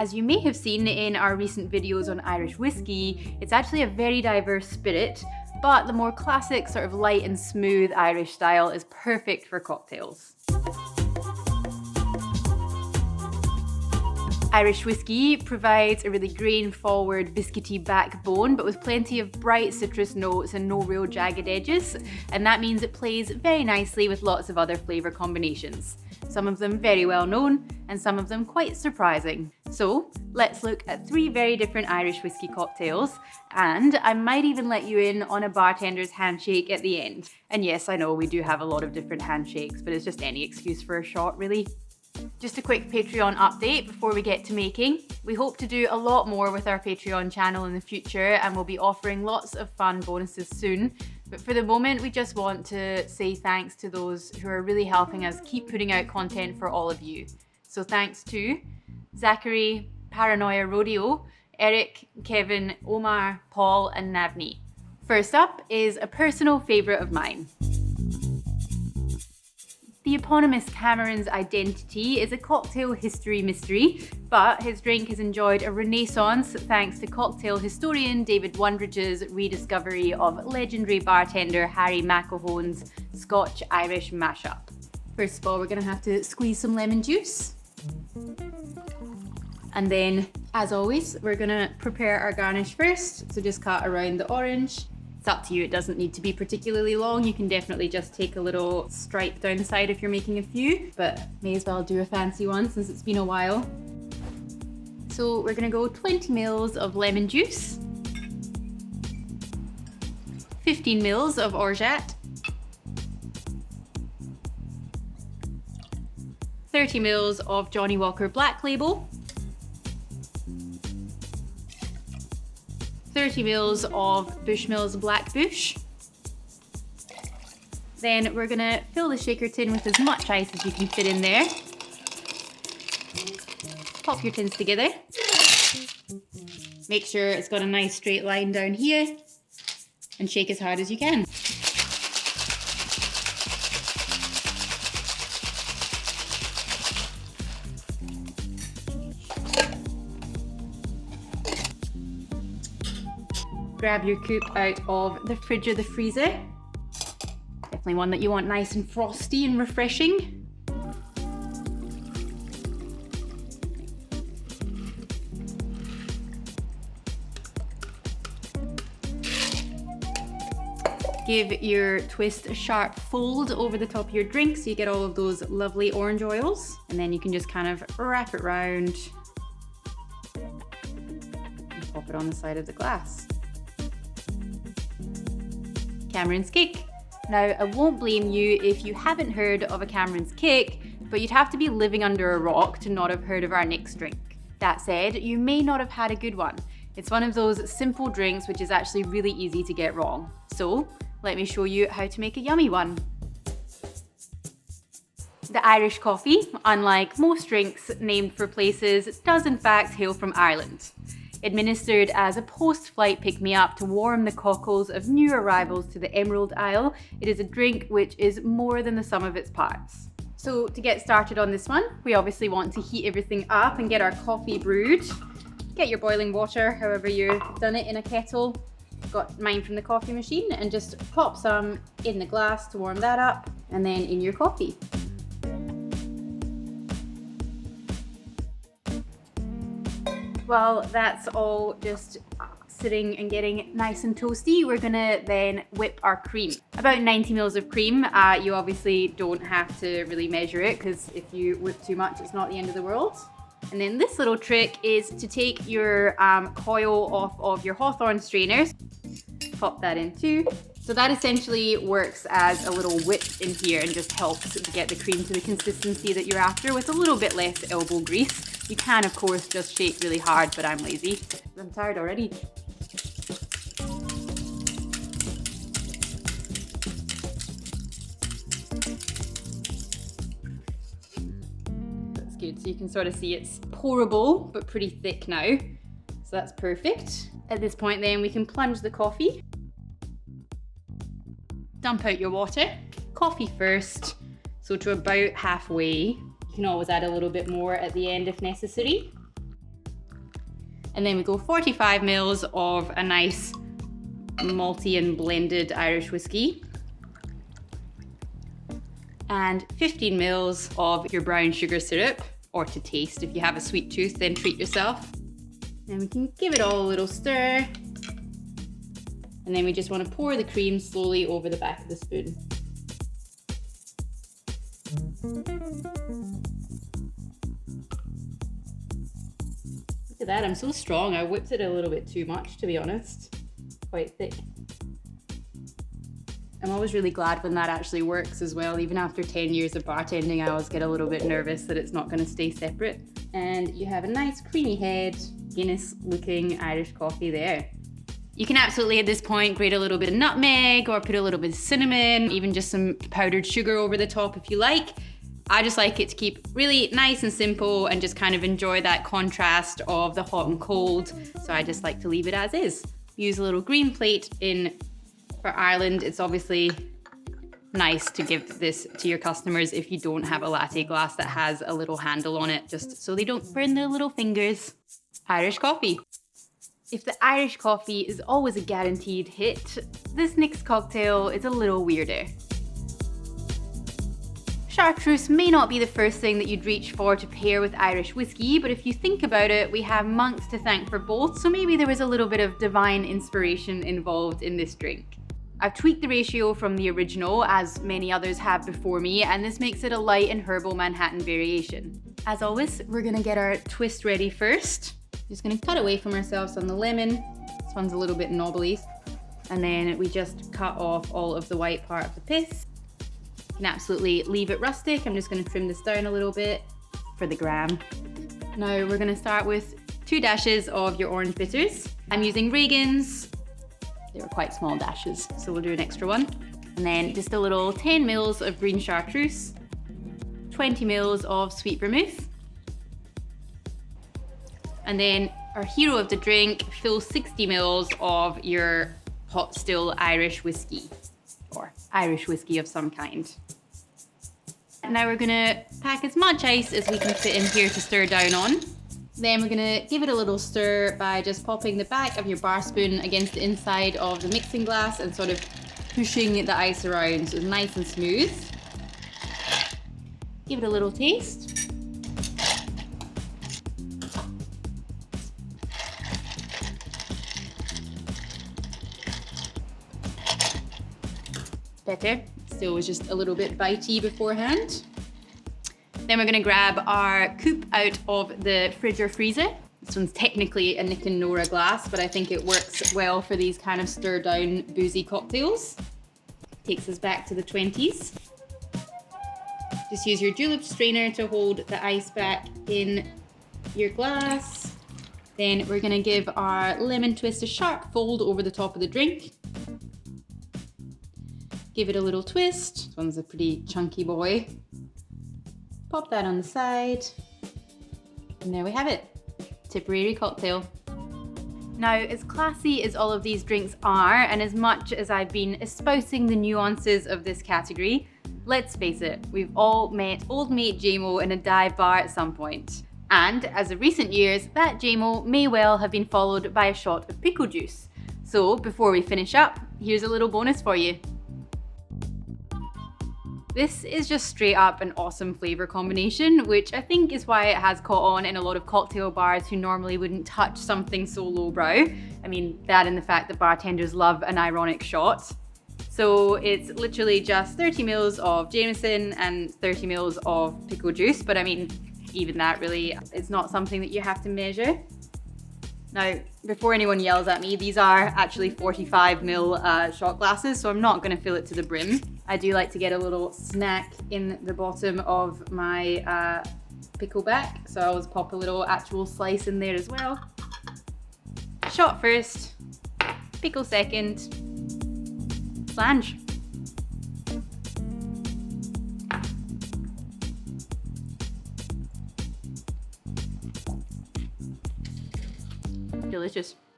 As you may have seen in our recent videos on Irish whiskey, it's actually a very diverse spirit, but the more classic sort of light and smooth Irish style is perfect for cocktails. Irish whiskey provides a really grain-forward, biscuity backbone, but with plenty of bright citrus notes and no real jagged edges, and that means it plays very nicely with lots of other flavour combinations. Some of them very well known, and some of them quite surprising. So let's look at 3 very different Irish whiskey cocktails, and I might even let you in on a bartender's handshake at the end. And yes, I know we do have a lot of different handshakes, but it's just any excuse for a shot, really. Just a quick Patreon update before we get to making. We hope to do a lot more with our Patreon channel in the future, and we'll be offering lots of fun bonuses soon. But for the moment, we just want to say thanks to those who are really helping us keep putting out content for all of you. So thanks to Zachary, Paranoia Rodeo, Eric, Kevin, Omar, Paul, and Navni. First up is a personal favourite of mine. The eponymous Cameron's identity is a cocktail history mystery, but his drink has enjoyed a renaissance thanks to cocktail historian David Wondridge's rediscovery of legendary bartender Harry McElhone's Scotch-Irish mashup. First of all, we're going to have to squeeze some lemon juice. And then, as always, we're going to prepare our garnish first. So just cut around the orange. It's up to you, it doesn't need to be particularly long. You can definitely just take a little stripe down the side if you're making a few, but may as well do a fancy one since it's been a while. So we're gonna go 20 mils of lemon juice, 15 mils of orgeat, 30 mils of Johnnie Walker Black Label, 30 mils of Bushmills Black Bush. Then we're gonna fill the shaker tin with as much ice as you can fit in there. Pop your tins together. Make sure it's got a nice straight line down here and shake as hard as you can. Grab your coupe out of the fridge or the freezer. Definitely one that you want nice and frosty and refreshing. Give your twist a sharp fold over the top of your drink so you get all of those lovely orange oils. And then you can just kind of wrap it round and pop it on the side of the glass. Cameron's Kick. Now, I won't blame you if you haven't heard of a Cameron's Kick, but you'd have to be living under a rock to not have heard of our next drink. That said, you may not have had a good one. It's one of those simple drinks which is actually really easy to get wrong. So, let me show you how to make a yummy one. The Irish coffee, unlike most drinks named for places, does in fact hail from Ireland. Administered as a post-flight pick-me-up to warm the cockles of new arrivals to the Emerald Isle, it is a drink which is more than the sum of its parts. So to get started on this one, we obviously want to heat everything up and get our coffee brewed. Get your boiling water, however you've done it, in a kettle. Got mine from the coffee machine, and just pop some in the glass to warm that up, and then in your coffee. While that's all just sitting and getting nice and toasty, we're gonna then whip our cream. About 90 mils of cream. You obviously don't have to really measure it, because if you whip too much, it's not the end of the world. And then this little trick is to take your coil off of your hawthorn strainers, pop that in too. So that essentially works as a little whip in here and just helps to get the cream to the consistency that you're after with a little bit less elbow grease. You can, of course, just shake really hard, but I'm lazy. I'm tired already. That's good. So you can sort of see it's pourable, but pretty thick now. So that's perfect. At this point then, we can plunge the coffee. Dump out your water. Coffee first, so to about halfway. You can always add a little bit more at the end if necessary. And then we go 45 mils of a nice malty and blended Irish whiskey. And 15 mils of your brown sugar syrup, or to taste. If you have a sweet tooth, then treat yourself. And we can give it all a little stir. And then we just want to pour the cream slowly over the back of the spoon. Look at that, I'm so strong. I whipped it a little bit too much, to be honest. Quite thick. I'm always really glad when that actually works as well. Even after 10 years of bartending, I always get a little bit nervous that it's not going to stay separate. And you have a nice creamy head, Guinness looking Irish coffee there. You can absolutely at this point grate a little bit of nutmeg or put a little bit of cinnamon, even just some powdered sugar over the top if you like. I just like it to keep really nice and simple and just kind of enjoy that contrast of the hot and cold. So I just like to leave it as is. Use a little green plate for Ireland. It's obviously nice to give this to your customers if you don't have a latte glass that has a little handle on it, just so they don't burn their little fingers. Irish coffee. If the Irish coffee is always a guaranteed hit, this next cocktail is a little weirder. Chartreuse may not be the first thing that you'd reach for to pair with Irish whiskey, but if you think about it, we have monks to thank for both, so maybe there was a little bit of divine inspiration involved in this drink. I've tweaked the ratio from the original, as many others have before me, and this makes it a light and herbal Manhattan variation. As always, we're gonna get our twist ready first. Just gonna cut away from ourselves on the lemon. This one's a little bit knobbly. And then we just cut off all of the white part of the pith. You can absolutely leave it rustic. I'm just gonna trim this down a little bit for the gram. Now we're gonna start with 2 dashes of your orange bitters. I'm using Reagan's. They were quite small dashes, so we'll do an extra one. And then just a little 10 mils of green chartreuse, 20 mils of sweet vermouth. And then our hero of the drink, fill 60 mils of your hot still Irish whiskey, or Irish whiskey of some kind. Now we're gonna pack as much ice as we can fit in here to stir down on. Then we're gonna give it a little stir by just popping the back of your bar spoon against the inside of the mixing glass and sort of pushing the ice around so it's nice and smooth. Give it a little taste. Better. Still was just a little bit bitey beforehand. Then we're gonna grab our coupe out of the fridge or freezer. This one's technically a Nick and Nora glass, but I think it works well for these kind of stir down boozy cocktails. Takes us back to the 20s. Just use your julep strainer to hold the ice back in your glass. Then we're gonna give our lemon twist a sharp fold over the top of the drink. Give it a little twist. This one's a pretty chunky boy. Pop that on the side. And there we have it. Tipperary cocktail. Now, as classy as all of these drinks are, and as much as I've been espousing the nuances of this category, let's face it, we've all met old mate JMO in a dive bar at some point. And as of recent years, that JMO may well have been followed by a shot of pickle juice. So before we finish up, here's a little bonus for you. This is just straight up an awesome flavor combination, which I think is why it has caught on in a lot of cocktail bars who normally wouldn't touch something so lowbrow. I mean, that and the fact that bartenders love an ironic shot. So it's literally just 30 mils of Jameson and 30 mils of pickle juice, but I mean, even that really, it's not something that you have to measure. Now, before anyone yells at me, these are actually 45 ml shot glasses, so I'm not gonna fill it to the brim. I do like to get a little snack in the bottom of my pickleback, so I always pop a little actual slice in there as well. Shot first, pickle second, flange. Delicious.